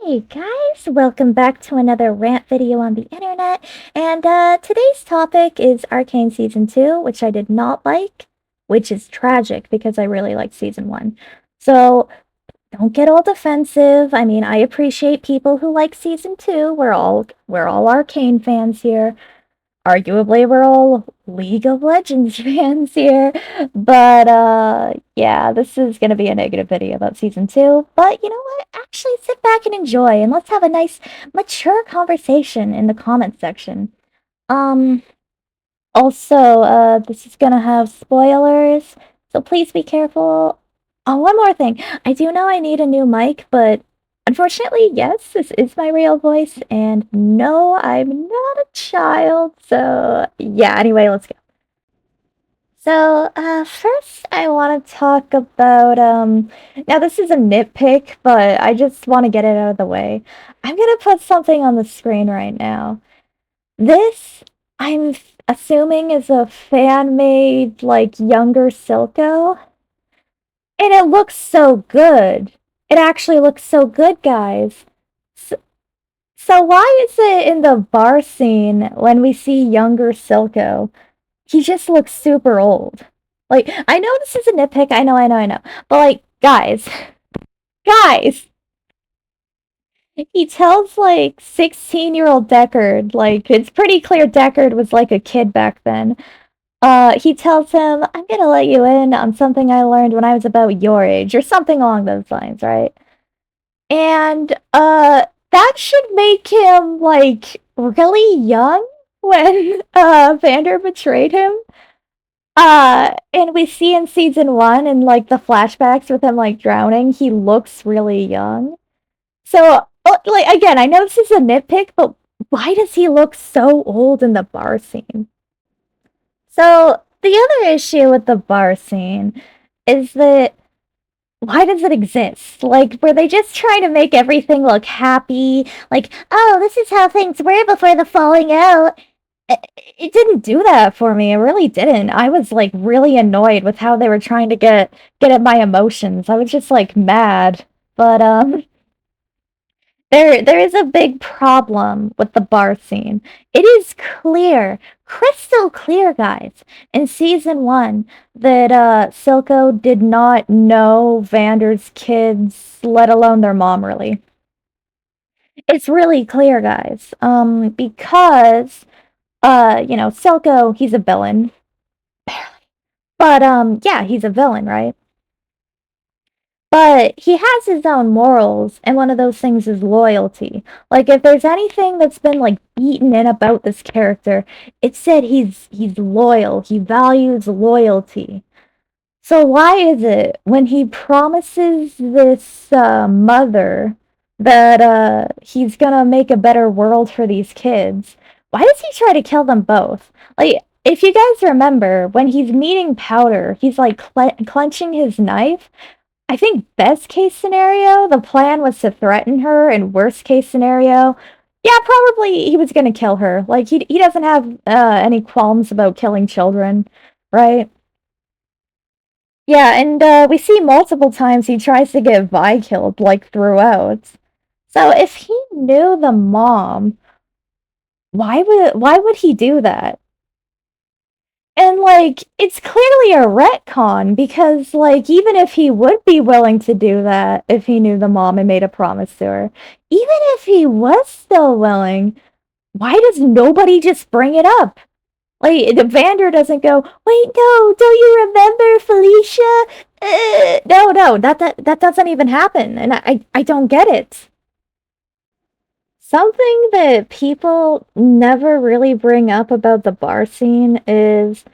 Hey guys, welcome back to another rant video on the internet. And today's topic is Arcane Season 2, which I did not like, which is tragic because I really liked Season 1. So don't get all defensive. I mean, I appreciate people who like Season 2. We're all Arcane fans here. Arguably, we're all League of Legends fans here. But, yeah, this is gonna be a negative video about Season 2. But you know what? Actually, sit back and enjoy, and let's have a nice, mature conversation in the comment section. Um, also, this is gonna have spoilers, so please be careful. Oh, one more thing. I do know I need a new mic, but unfortunately, yes, this is my real voice, and no, I'm not a child, so yeah, anyway, let's go. So, first I want to talk about, now this is a nitpick, but I just want to get it out of the way. I'm gonna put something on the screen right now. This, I'm assuming, is a fan-made, like, younger Silco, and it looks so good. It actually looks so good, guys. So, so why is it in the bar scene when we see younger Silco, he just looks super old? Like, I know this is a nitpick, I know. But, like, guys, guys, he tells, like, 16-year-old Deckard, like, it's pretty clear Deckard was, like, a kid back then. He tells him, I'm gonna let you in on something I learned when I was about your age, or something along those lines, right? And, that should make him, like, really young when, Vander betrayed him. And we see in season 1 in, like, the flashbacks with him, like, drowning, he looks really young. So, like, again, I know this is a nitpick, but why does he look so old in the bar scene? So, the other issue with the bar scene is that why does it exist? Like, were they just trying to make everything look happy? Like, oh, this is how things were before the falling out. It didn't do that for me. It really didn't. I was like really annoyed with how they were trying to get at my emotions. I was just like mad. But there is a big problem with the bar scene. It is clear, crystal clear, guys, in season 1 that Silco did not know Vander's kids, let alone their mom, really. It's really clear, guys. Because Silco, he's a villain. But yeah, he's a villain, right? But he has his own morals, and one of those things is loyalty. Like, if there's anything that's been, like, beaten in about this character, it's said he's loyal. He values loyalty. So why is it when he promises this mother that he's gonna make a better world for these kids, why does he try to kill them both? Like, if you guys remember, when he's meeting Powder, he's like clenching his knife. I think best case scenario, the plan was to threaten her, and worst case scenario, yeah, probably he was gonna kill her. Like, he doesn't have any qualms about killing children, right? Yeah, and we see multiple times he tries to get Vi killed, like, throughout. So if he knew the mom, why would he do that? And, like, it's clearly a retcon because, like, even if he would be willing to do that if he knew the mom and made a promise to her, even if he was still willing, why does nobody just bring it up? Like, the Vander doesn't go, wait, no, don't you remember Felicia? No, that doesn't even happen, and I don't get it. Something that people never really bring up about the bar scene is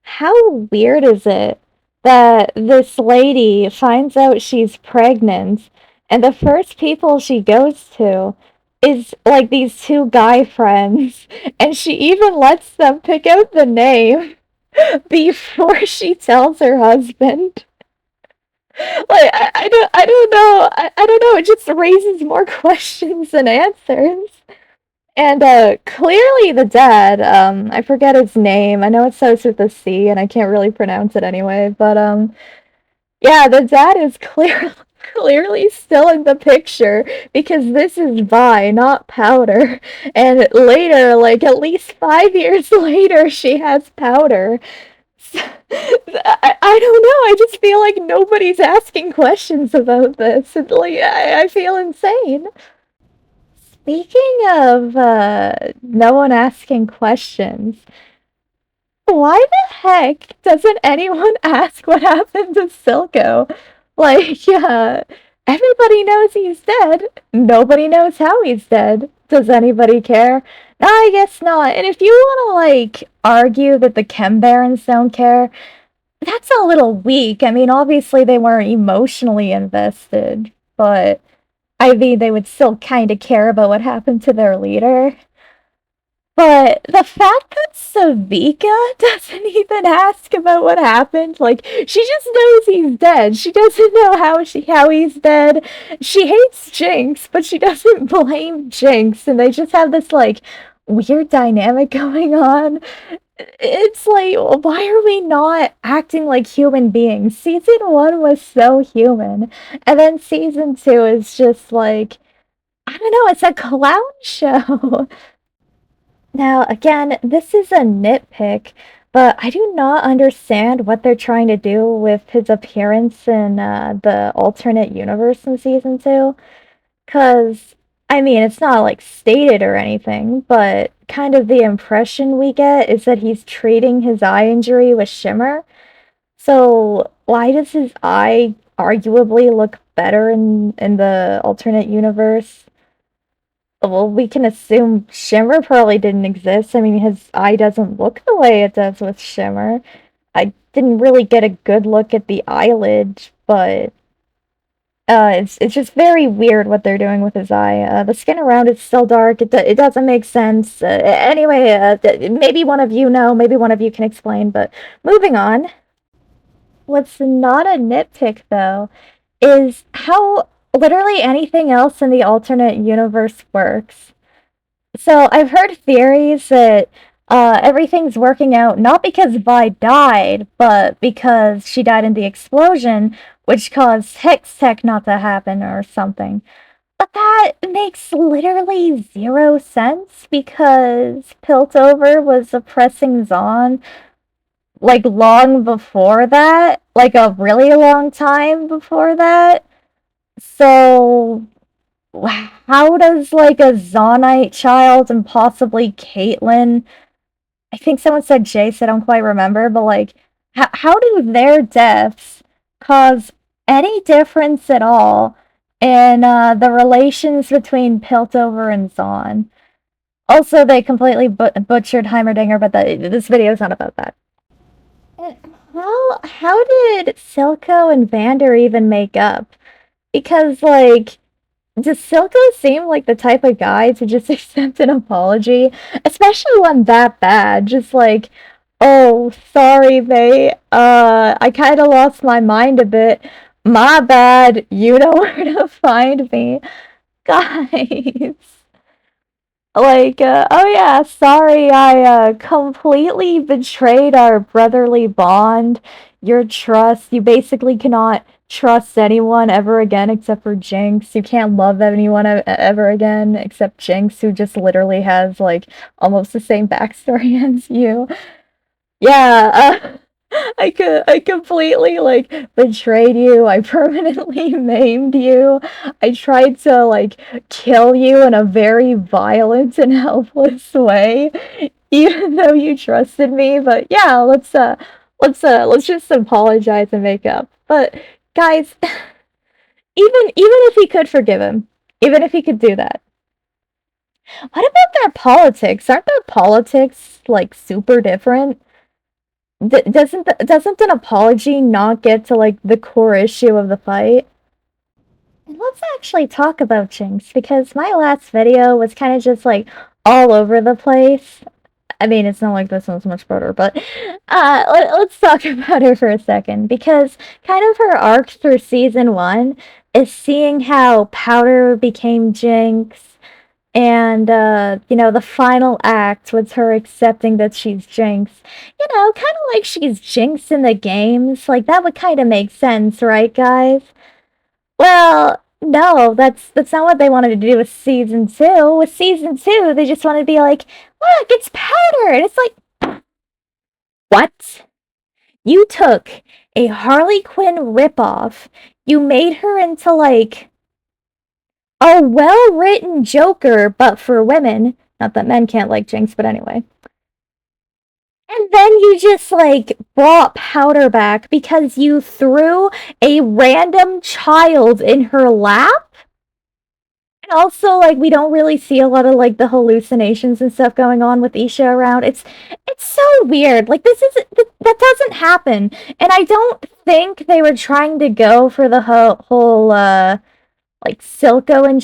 how weird is it that this lady finds out she's pregnant, and the first people she goes to is like these two guy friends, and she even lets them pick out the name before she tells her husband. Like, I don't know. I don't know. It just raises more questions than answers. And clearly the dad, I forget his name. I know it starts with a C, and I can't really pronounce it anyway. But yeah, the dad is clear. clearly still in the picture because this is Vi, not Powder. And later, like at least 5 years later, she has Powder. I don't know. I just feel like nobody's asking questions about this. And, like, I feel insane. Speaking of no one asking questions, why the heck doesn't anyone ask what happened to Silco? Like, everybody knows he's dead. Nobody knows how he's dead. Does anybody care? No, I guess not. And if you want to, like, argue that the Chem Barons don't care, that's a little weak. I mean, obviously they weren't emotionally invested, but I mean, they would still kind of care about what happened to their leader. But the fact that Savika doesn't even ask about what happened, like she just knows he's dead. She doesn't know how he's dead. She hates Jinx, but she doesn't blame Jinx, and they just have this like weird dynamic going on. It's like, why are we not acting like human beings? Season 1 was so human, and then season 2 is just like, I don't know, it's a clown show. Now, again, this is a nitpick, but I do not understand what they're trying to do with his appearance in the alternate universe in season 2. Because, I mean, it's not like stated or anything, but kind of the impression we get is that he's treating his eye injury with shimmer. So, why does his eye arguably look better in the alternate universe? Well, we can assume Shimmer probably didn't exist. I mean, his eye doesn't look the way it does with Shimmer. I didn't really get a good look at the eyelid, but it's just very weird what they're doing with his eye. The skin around it's still dark. It doesn't make sense. Anyway, maybe one of you know. Maybe one of you can explain. But moving on. What's not a nitpick though is how literally anything else in the alternate universe works. So I've heard theories that everything's working out not because Vi died, but because she died in the explosion, which caused Hex Tech not to happen or something. But that makes literally zero sense because Piltover was oppressing Zahn like long before that, like a really long time before that. So how does like a Zonite child and possibly Caitlyn, I think someone said Jace, I don't quite remember, but like how do their deaths cause any difference at all in the relations between Piltover and Zahn? Also, they completely butchered Heimerdinger, but this video is not about that. How did Silco and Vander even make up? Because like, does Silco seem like the type of guy to just accept an apology, especially one that bad? Just like, oh, sorry, mate. I kind of lost my mind a bit. My bad. You know where to find me, guys. Like, oh yeah, sorry, I completely betrayed our brotherly bond, your trust. You basically cannot trust anyone ever again except for Jinx. You can't love anyone ever again except Jinx, who just literally has like almost the same backstory as you. Yeah, I completely like betrayed you. I permanently maimed you. I tried to like kill you in a very violent and helpless way, even though you trusted me. But yeah, let's just apologize and make up. But guys, even if he could forgive him, even if he could do that, what about their politics? Aren't their politics like super different? Doesn't an apology not get to like the core issue of the fight? And let's actually talk about Jinx because my last video was kind of just like all over the place. I mean, it's not like this one's much better, but let's talk about her for a second because kind of her arc through season 1 is seeing how Powder became Jinx. And, you know, the final act was her accepting that she's Jinx. You know, kind of like she's Jinx in the games. Like, that would kind of make sense, right, guys? Well, no, that's not what they wanted to do with season two. With season two, they just wanted to be like, look, it's powder, and it's like, what? You took a Harley Quinn ripoff. You made her into like a well-written Joker, but for women. Not that men can't like Jinx, but anyway. And then you just like brought Powder back because you threw a random child in her lap. And also, like, we don't really see a lot of like the hallucinations and stuff going on with Isha around. It's so weird. Like, this is that doesn't happen, and I don't think they were trying to go for the whole like Silco and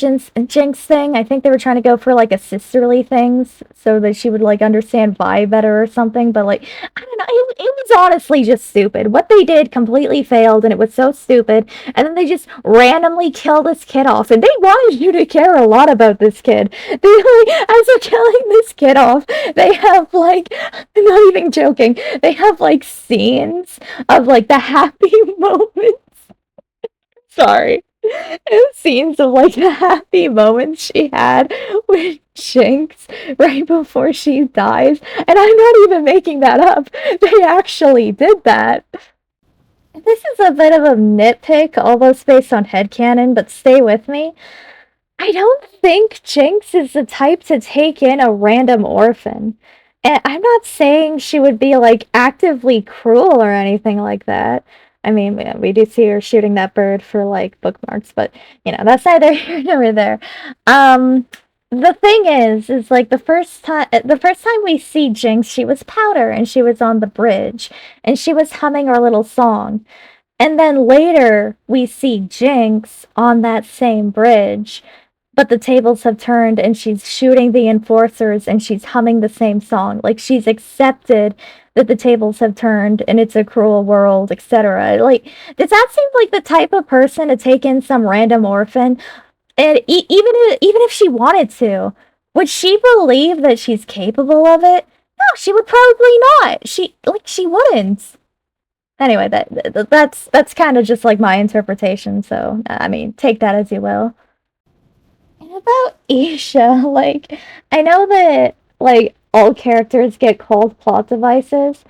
Jinx thing. I think they were trying to go for like a sisterly things so that she would like understand Vi better or something. But like, I don't know, it was honestly just stupid. What they did completely failed, and it was so stupid. And then they just randomly kill this kid off, and they wanted you to care a lot about this kid. They like, as they're killing this kid off, they have like, I'm not even joking. They have like scenes of like the happy moments. Sorry, scenes of like the happy moments she had with Jinx right before she dies. And I'm not even making that up. They actually did that. This is a bit of a nitpick, almost based on headcanon, but stay with me. I don't think Jinx is the type to take in a random orphan. And I'm not saying she would be like actively cruel or anything like that. I mean, we do see her shooting that bird for like bookmarks, but that's neither here nor there. Um, the thing is like the first time we see Jinx, she was Powder and she was on the bridge and she was humming her little song. And then later we see Jinx on that same bridge, but the tables have turned and she's shooting the enforcers and she's humming the same song. Like, she's accepted that the tables have turned and it's a cruel world, etc. Like, does that seem like the type of person to take in some random orphan? And even if she wanted to, would she believe that she's capable of it? No, she would probably not. She wouldn't. Anyway, that's kind of just like my interpretation. So I mean, take that as you will. And about Isha, like, I know that like all characters get called plot devices,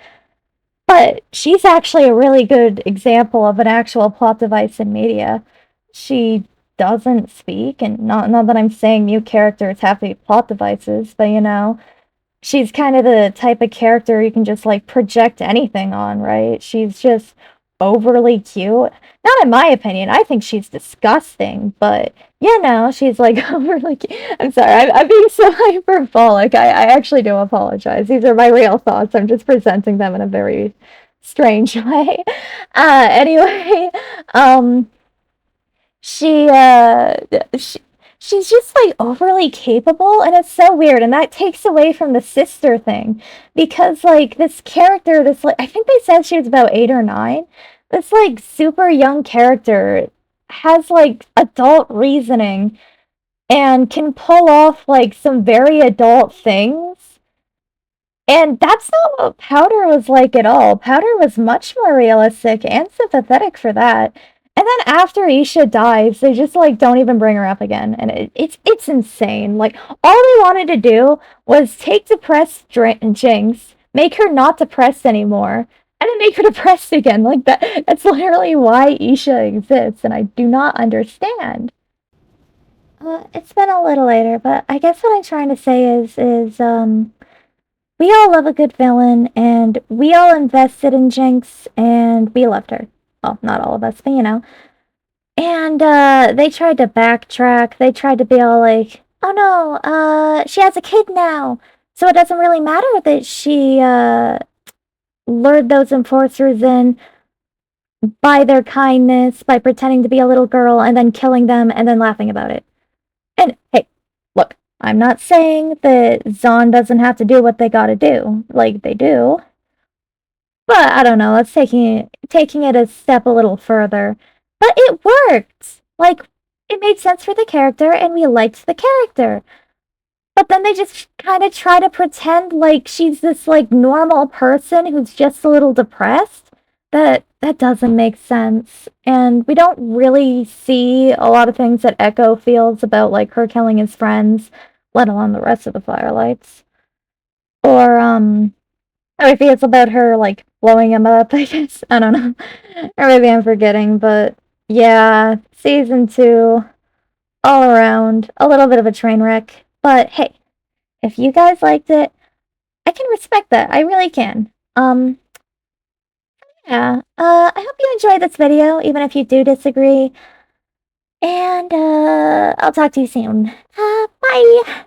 but she's actually a really good example of an actual plot device in media. She doesn't speak, and not that I'm saying new characters have to be plot devices, but she's kind of the type of character you can just like project anything on, right? She's just overly cute. Not in my opinion. I think she's disgusting, but she's like overly cute. I'm sorry, I'm being so hyperbolic. I actually do apologize. These are my real thoughts. I'm just presenting them in a very strange way. Anyway, um, she she's just like overly capable, and it's so weird, and that takes away from the sister thing, because like this character, this like, I think they said she was about 8 or 9, this like super young character has like adult reasoning and can pull off like some very adult things, and that's not what Powder was like at all. Powder was much more realistic and sympathetic for that. And then after Isha dies, they just like don't even bring her up again, and it's insane. Like, all they wanted to do was take depressed Jinx, make her not depressed anymore, and then make her depressed again. Like that. That's literally why Isha exists, and I do not understand. It's been a little later, but I guess what I'm trying to say is we all love a good villain, and we all invested in Jinx, and we loved her. Well, not all of us, but And they tried to backtrack. They tried to be all like, "Oh no, she has a kid now, so it doesn't really matter that she lured those enforcers in by their kindness, by pretending to be a little girl, and then killing them, and then laughing about it." And hey, look, I'm not saying that Zahn doesn't have to do what they gotta do. Like, they do. But I don't know, that's taking it a step a little further. But it worked! Like, it made sense for the character, and we liked the character. But then they just kind of try to pretend like she's this, like, normal person who's just a little depressed. that doesn't make sense. And we don't really see a lot of things that Echo feels about like her killing his friends, let alone the rest of the Firelights. Or if it's about her like blowing him up, I guess. I don't know. Or maybe I'm forgetting, but yeah, season 2, all around, a little bit of a train wreck. But hey, if you guys liked it, I can respect that. I really can. Yeah. I hope you enjoyed this video, even if you do disagree. And I'll talk to you soon. Bye.